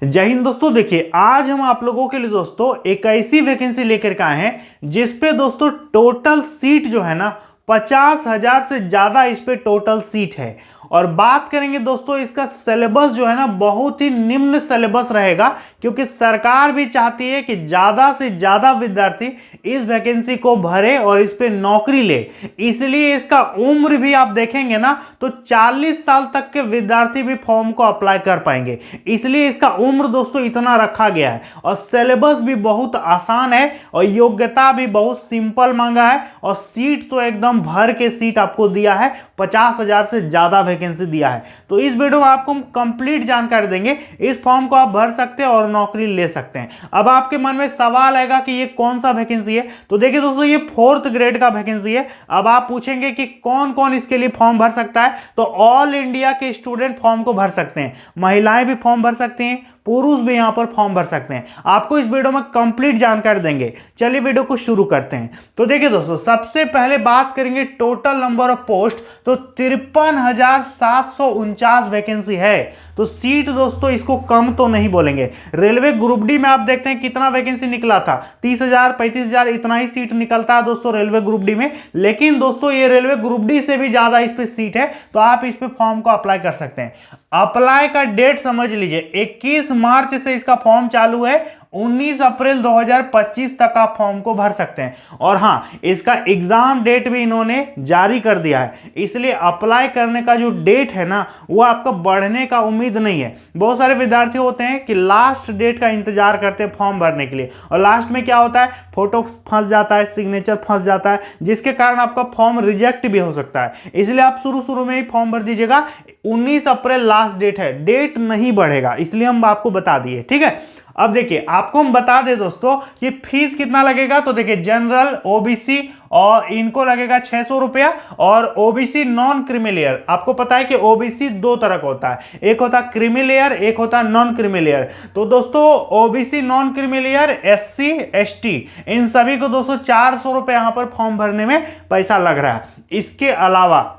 जय हिंद दोस्तों। देखिए आज हम आप लोगों के लिए दोस्तों एक ऐसी वैकेंसी लेकर के आए हैं जिसपे दोस्तों टोटल सीट जो है ना 50,000 से ज्यादा इस पे टोटल सीट है। और बात करेंगे दोस्तों इसका सिलेबस जो है ना बहुत ही निम्न सिलेबस रहेगा, क्योंकि सरकार भी चाहती है कि ज्यादा से ज्यादा विद्यार्थी इस वैकेंसी को भरे और इस पे नौकरी ले। इसलिए इसका उम्र भी आप देखेंगे ना तो 40 साल तक के विद्यार्थी भी फॉर्म को अप्लाई कर पाएंगे। इसलिए इसका उम्र दोस्तों इतना रखा गया है और सिलेबस भी बहुत आसान है और योग्यता भी बहुत सिंपल मांगा है और सीट तो एकदम भर के सीट आपको दिया है, 50,000 से ज्यादा वैकेंसी दिया है। तो इस वीडियो में आपको हम कंप्लीट जानकारी देंगे। इस फॉर्म को आप भर सकते हैं और नौकरी ले सकते हैं। अब आपके मन में सवाल आएगा कि ये कौन सा वैकेंसी है, तो देखिए दोस्तों ये 4th ग्रेड का वैकेंसी है। अब आप पूछेंगे कि कौन कौन इसके लिए फॉर्म भर सकता है, तो ऑल इंडिया के स्टूडेंट फॉर्म को भर सकते हैं। महिलाएं भी फॉर्म भर सकती हैं, पुरुष भी यहां पर फॉर्म भर सकते हैं। आपको इस वीडियो में कंप्लीट जानकारी देंगे। चलिए वीडियो को शुरू करते हैं। तो देखिए दोस्तों सबसे पहले बात करेंगे टोटल नंबर ऑफ पोस्ट, तो 53,749 वैकेंसी है। तो सीट दोस्तों इसको कम तो नहीं बोलेंगे। रेलवे ग्रुप डी में आप देखते हैं कितना वैकेंसी निकला था, 30,000 35,000 इतना ही सीट निकलता है दोस्तों रेलवे ग्रुप डी में। लेकिन दोस्तों ये रेलवे ग्रुप डी से भी ज्यादा इस पे सीट है, तो आप इस पे फॉर्म को अप्लाई कर सकते हैं। अप्लाई का डेट समझ लीजिए 21 मार्च से इसका फॉर्म चालू है, 19 अप्रैल 2025 तक आप फॉर्म को भर सकते हैं। और हाँ, इसका एग्जाम डेट भी इन्होंने जारी कर दिया है, इसलिए अप्लाई करने का जो डेट है ना वो आपका बढ़ने का उम्मीद नहीं है। बहुत सारे विद्यार्थी होते हैं कि लास्ट डेट का इंतजार करते हैं फॉर्म भरने के लिए, और लास्ट में क्या होता है, फोटो फंस जाता है, सिग्नेचर फंस जाता है, जिसके कारण आपका फॉर्म रिजेक्ट भी हो सकता है। इसलिए आप शुरू में ही फॉर्म भर दीजिएगा। 19 अप्रैल लास्ट डेट है, डेट नहीं बढ़ेगा, इसलिए हम आपको बता दिए। ठीक है, अब देखिए आपको हम बता दें दोस्तों कि फीस कितना लगेगा। तो देखिए जनरल, ओबीसी और इनको लगेगा 600 रुपया, और ओबीसी नॉन क्रीमी, आपको पता है कि ओबीसी दो तरह का होता है, एक होता है क्रीमी लेयर, एक होता है नॉन क्रीमी लेयर। तो दोस्तों OBC non creamy layer, SC ST, इन सभी को दोस्तों 400 रुपये यहां पर फॉर्म भरने में पैसा लग रहा है। इसके अलावा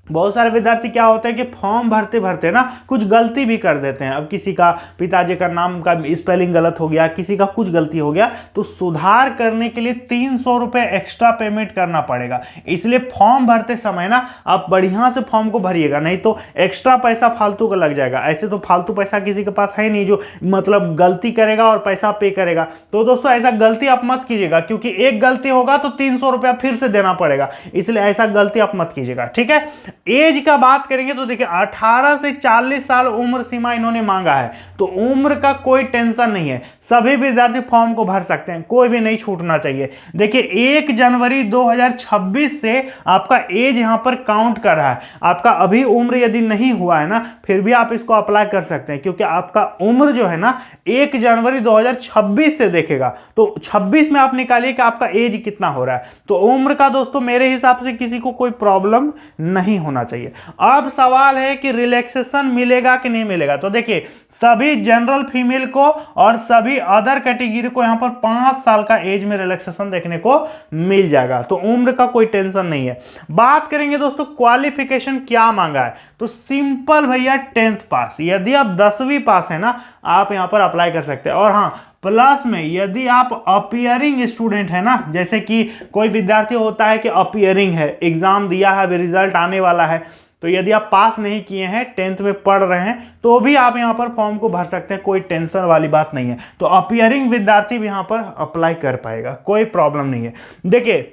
बहुत सारे विद्यार्थी क्या होते हैं कि फॉर्म भरते भरते ना कुछ गलती भी कर देते हैं। अब किसी का पिताजी का नाम का स्पेलिंग गलत हो गया, किसी का कुछ गलती हो गया, तो सुधार करने के लिए 300 रुपये एक्स्ट्रा पेमेंट करना पड़ेगा। इसलिए फॉर्म भरते समय ना आप बढ़िया से फॉर्म को भरिएगा, नहीं तो एक्स्ट्रा पैसा फालतू का लग जाएगा। ऐसे तो फालतू पैसा किसी के पास है नहीं जो मतलब गलती करेगा और पैसा पे करेगा। तो दोस्तों ऐसा गलती आप मत कीजिएगा, क्योंकि एक गलती होगा तो 300 रुपया फिर से देना पड़ेगा, इसलिए ऐसा गलती आप मत कीजिएगा। ठीक है, एज का बात करेंगे तो देखिए 18 से 40 साल उम्र सीमा इन्होंने मांगा है, तो उम्र का कोई टेंशन नहीं है, सभी विद्यार्थी फॉर्म को भर सकते हैं, कोई भी नहीं छूटना चाहिए। देखिए 1 जनवरी 2026 से आपका एज यहां पर काउंट कर रहा है। आपका अभी उम्र यदि नहीं हुआ है ना, फिर भी आप इसको अप्लाई कर सकते हैं, क्योंकि आपका उम्र जो है ना 1 जनवरी 2026 से देखेगा। तो 26 में आप निकालिए कि आपका एज कितना हो रहा है। तो उम्र का दोस्तों मेरे हिसाब से किसी को कोई प्रॉब्लम नहीं होना चाहिए। अब सवाल है कि रिलैक्सेशन मिलेगा कि नहीं मिलेगा। तो देखिए सभी जनरल फीमेल को और सभी अदर कैटेगरी को यहां पर 5 साल का एज में रिलैक्सेशन देखने को मिल जाएगा, तो उम्र का कोई टेंशन नहीं है। बात करेंगे दोस्तों क्वालिफिकेशन क्या मांगा है, तो सिंपल भैया 10th पास। यदि आप 10वीं पास है ना आप यहां पर अप्लाई कर सकते हैं। और हाँ, प्लस में यदि आप अपीयरिंग स्टूडेंट है ना, जैसे कि कोई विद्यार्थी होता है कि अपीयरिंग है, एग्जाम दिया है, अभी रिजल्ट आने वाला है, तो यदि आप पास नहीं किए हैं, 10th में पढ़ रहे हैं, तो भी आप यहां पर फॉर्म को भर सकते हैं, कोई टेंशन वाली बात नहीं है। तो अपीयरिंग विद्यार्थी भी यहां पर अप्लाई कर पाएगा, कोई प्रॉब्लम नहीं है। देखिए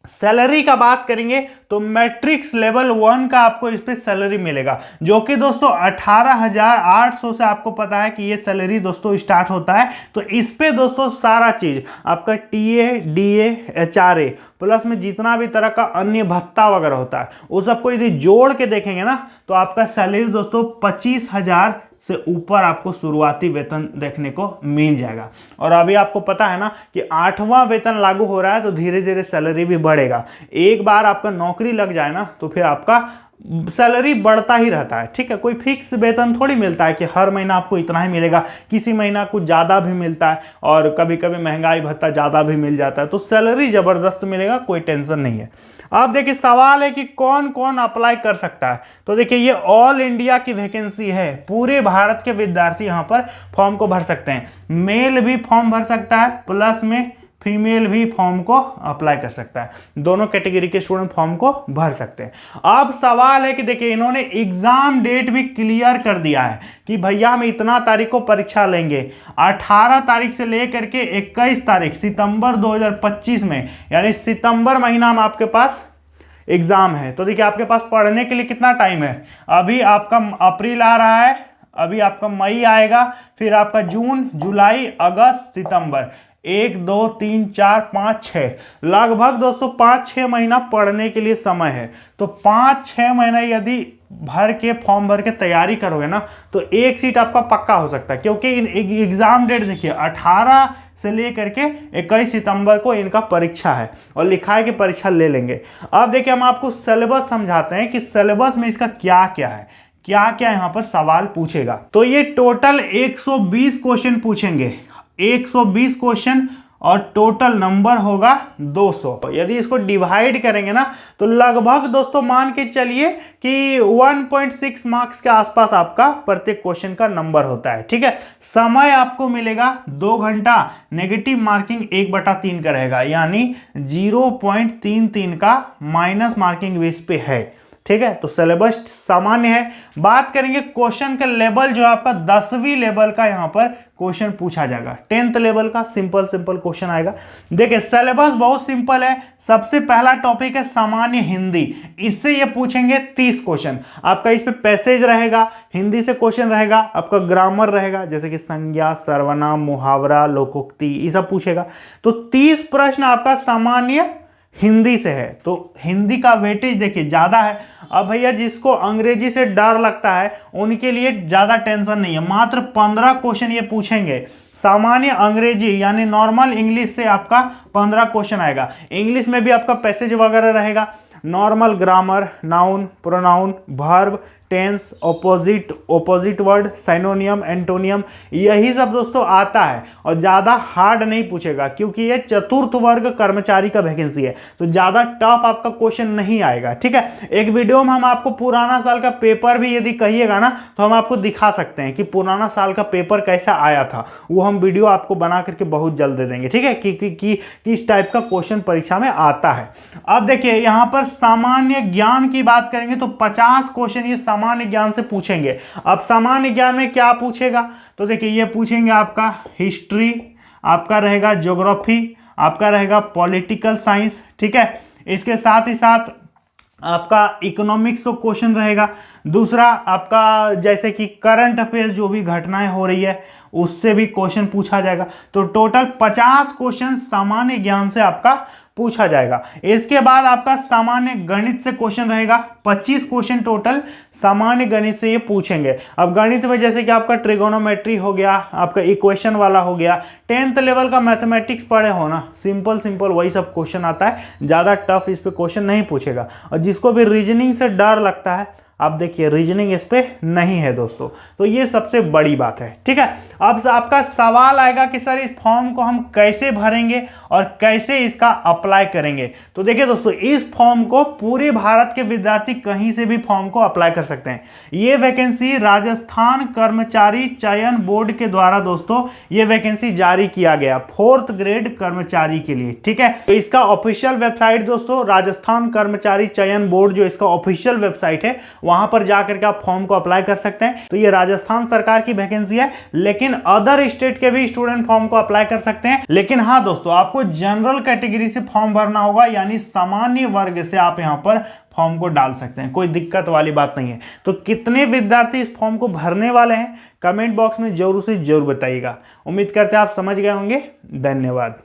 सैलरी का बात करेंगे तो मैट्रिक्स लेवल 1 का आपको इस पे सैलरी मिलेगा, जो कि दोस्तों 18,800 से आपको पता है कि ये सैलरी दोस्तों स्टार्ट होता है। तो इस पे दोस्तों सारा चीज आपका टीए, डीए, एचआरए प्लस में जितना भी तरह का अन्य भत्ता वगैरह होता है वो सबको यदि जोड़ के देखेंगे ना तो आपका सैलरी दोस्तों 25,000 से ऊपर आपको शुरुआती वेतन देखने को मिल जाएगा। और अभी आपको पता है ना कि 8वां वेतन लागू हो रहा है, तो धीरे धीरे सैलरी भी बढ़ेगा। एक बार आपका नौकरी लग जाए ना तो फिर आपका सैलरी बढ़ता ही रहता है, ठीक है। कोई फिक्स वेतन थोड़ी मिलता है कि हर महीना आपको इतना ही मिलेगा, किसी महीना कुछ ज़्यादा भी मिलता है और कभी कभी महंगाई भत्ता ज़्यादा भी मिल जाता है, तो सैलरी ज़बरदस्त मिलेगा, कोई टेंशन नहीं है। अब देखिए सवाल है कि कौन कौन अप्लाई कर सकता है। तो देखिए ये ऑल इंडिया की वैकेंसी है, पूरे भारत के विद्यार्थी यहाँ पर फॉर्म को भर सकते हैं। मेल भी फॉर्म भर सकता है, प्लस में फीमेल भी फॉर्म को अप्लाई कर सकता है, दोनों कैटेगरी के स्टूडेंट फॉर्म को भर सकते हैं। अब सवाल है कि देखिए इन्होंने एग्जाम डेट भी क्लियर कर दिया है कि भैया हम इतना तारीख को परीक्षा लेंगे, 18 तारीख से लेकर के 21 तारीख सितंबर 2025 में, यानी सितंबर महीना में आपके पास एग्जाम है। तो देखिए आपके पास पढ़ने के लिए कितना टाइम है, अभी आपका अप्रैल आ रहा है, अभी आपका मई आएगा, फिर आपका जून, जुलाई, अगस्त, सितंबर, 1 2 3 4 5 6, लगभग दोस्तों 5-6 महीना पढ़ने के लिए समय है। तो 5-6 महीना यदि भर के फॉर्म भर के तैयारी करोगे ना, तो एक सीट आपका पक्का हो सकता है, क्योंकि एग्जाम डेट देखिए 18 से लेकर के 21 सितंबर को इनका परीक्षा है और लिखा है कि परीक्षा ले लेंगे। अब देखिए हम आपको सिलेबस समझाते हैं कि सिलेबस में इसका क्या क्या है, क्या क्या यहाँ पर सवाल पूछेगा। तो ये टोटल 120 क्वेश्चन पूछेंगे, 120 क्वेश्चन और टोटल नंबर होगा 200। यदि इसको डिवाइड करेंगे ना, तो लगभग दोस्तों मान के चलिए कि 1.6 मार्क्स के आसपास आपका प्रत्येक क्वेश्चन का नंबर होता है, ठीक है। समय आपको मिलेगा 2 घंटा, नेगेटिव मार्किंग 1/3 का रहेगा, यानी 0.33 का माइनस मार्किंग बेस पे है, ठीक है। तो सिलेबस सामान्य है। बात करेंगे क्वेश्चन का लेवल, जो आपका 10वीं लेवल का यहाँ पर क्वेश्चन पूछा जाएगा, 10th लेवल का सिंपल क्वेश्चन आएगा। देखिए सिलेबस बहुत सिंपल है। सबसे पहला टॉपिक है सामान्य हिंदी, इससे ये पूछेंगे 30 क्वेश्चन। आपका इस पे पैसेज रहेगा, हिंदी से क्वेश्चन रहेगा, आपका ग्रामर रहेगा, जैसे कि संज्ञा, सर्वनाम, मुहावरा, लोकोक्ति, ये सब पूछेगा। तो 30 प्रश्न आपका सामान्य हिंदी से है, तो हिंदी का वेटेज देखिए ज़्यादा है। अब भैया जिसको अंग्रेजी से डर लगता है उनके लिए ज़्यादा टेंशन नहीं है, मात्र 15 क्वेश्चन ये पूछेंगे। सामान्य अंग्रेजी यानी नॉर्मल इंग्लिश से आपका 15 क्वेश्चन आएगा। इंग्लिश में भी आपका पैसेज वगैरह रहेगा, normal grammar, noun, pronoun, verb, tense, opposite word, synonym, antonym, यही सब दोस्तों आता है और ज़्यादा हार्ड नहीं पूछेगा, क्योंकि ये चतुर्थ वर्ग कर्मचारी का वैकेंसी है, तो ज़्यादा टफ आपका क्वेश्चन नहीं आएगा, ठीक है। एक वीडियो में हम आपको पुराना साल का पेपर भी यदि कहिएगा ना, तो हम आपको दिखा सकते हैं कि पुराना साल का पेपर कैसा आया था, वो हम वीडियो आपको बना करके बहुत जल्द दे देंगे, ठीक है, कि किस टाइप का क्वेश्चन परीक्षा में आता है। अब देखिए यहाँ पर सामान्य ज्ञान की बात करेंगे तो 50 क्वेश्चन ये सामान्य ज्ञान से पूछेंगे। अब सामान्य ज्ञान में क्या पूछेगा, तो देखिए ये पूछेंगे आपका हिस्ट्री, आपका रहेगा ज्योग्राफी, आपका रहेगा पॉलिटिकल साइंस, ठीक है। इसके साथ ही साथ आपका इकोनॉमिक्स तो क्वेश्चन रहेगा। दूसरा आपका जैसे कि करंट अफेयर्स, जो भी घटनाएं हो रही है उससे भी क्वेश्चन पूछा जाएगा। तो टोटल 50 क्वेश्चन सामान्य ज्ञान से आपका पूछा जाएगा। इसके बाद आपका सामान्य गणित से क्वेश्चन रहेगा, 25 क्वेश्चन टोटल सामान्य गणित से ये पूछेंगे। अब गणित में जैसे कि आपका ट्रिगोनोमेट्री हो गया, आपका इक्वेशन वाला हो गया, 10th लेवल का मैथमेटिक्स पढ़े हो ना, सिंपल वही सब क्वेश्चन आता है, ज़्यादा टफ इस पे क्वेश्चन नहीं पूछेगा। और जिसको भी रीजनिंग से डर लगता है, अब देखिए रीजनिंग इस पे नहीं है दोस्तों, तो ये सबसे बड़ी बात है, ठीक है। अब आपका सवाल आएगा कि सर इस फॉर्म को हम कैसे भरेंगे और कैसे इसका अप्लाई करेंगे। तो देखिए दोस्तों, इस फॉर्म को पूरे भारत के विद्यार्थी कहीं से भी फॉर्म को अप्लाई कर सकते हैं। ये वैकेंसी राजस्थान कर्मचारी चयन बोर्ड के द्वारा दोस्तों ये वैकेंसी जारी किया गया 4th ग्रेड कर्मचारी के लिए, ठीक है। तो इसका ऑफिशियल वेबसाइट दोस्तों, राजस्थान कर्मचारी चयन बोर्ड जो इसका ऑफिशियल वेबसाइट है, वहां पर जाकर के आप फॉर्म को अप्लाई कर सकते हैं। तो ये राजस्थान सरकार की वैकेंसी है, लेकिन अदर स्टेट के भी स्टूडेंट फॉर्म को अप्लाई कर सकते हैं। लेकिन हाँ दोस्तों, आपको जनरल कैटेगरी से फॉर्म भरना होगा, यानी सामान्य वर्ग से आप यहां पर फॉर्म को डाल सकते हैं, कोई दिक्कत वाली बात नहीं है। तो कितने विद्यार्थी इस फॉर्म को भरने वाले हैं, कमेंट बॉक्स में जरूर से जरूर बताइएगा। उम्मीद करते हैं आप समझ गए होंगे। धन्यवाद।